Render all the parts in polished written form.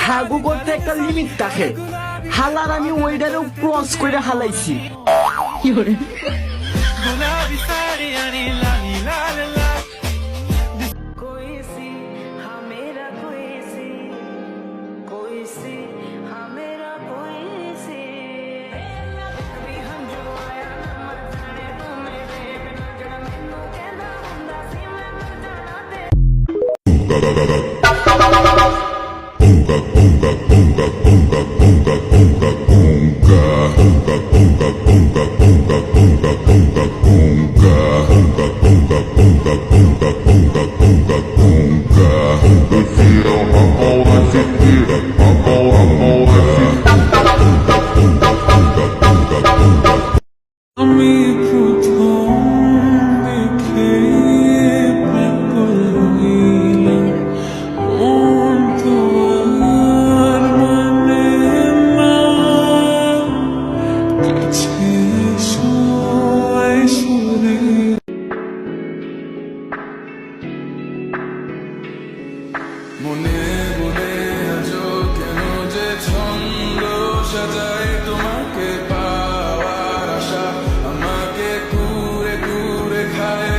হাগু করতে একটা লিমিট থাকে, হালার আমি ওইটারেও ক্রস করে হালাইছি। কি করে মনে মনে আজো কেন যে ছন্দ সাজায় তোমাকে পাওয়ার আশা আমাকে কুরে কুরে খায়।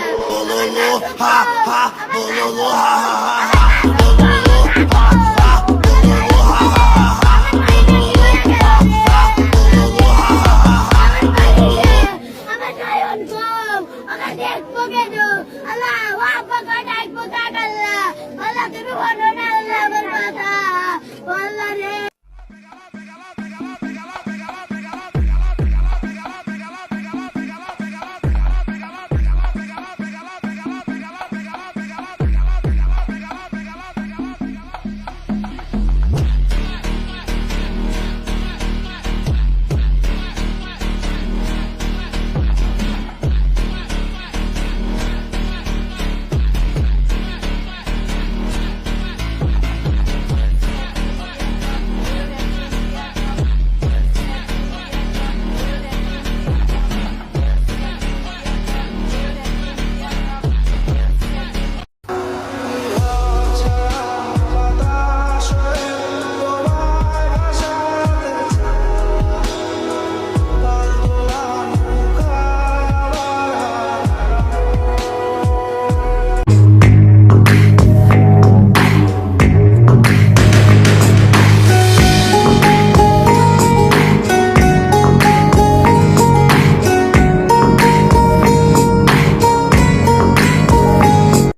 Ha ha, bololo ha ha ha, bololo ha ha, bololo ha ha ha, bololo ha ha ha. Ama kayon ko, ama dekbo kedo, Allah wa pa ka dekbo ka kala, Allah kami wala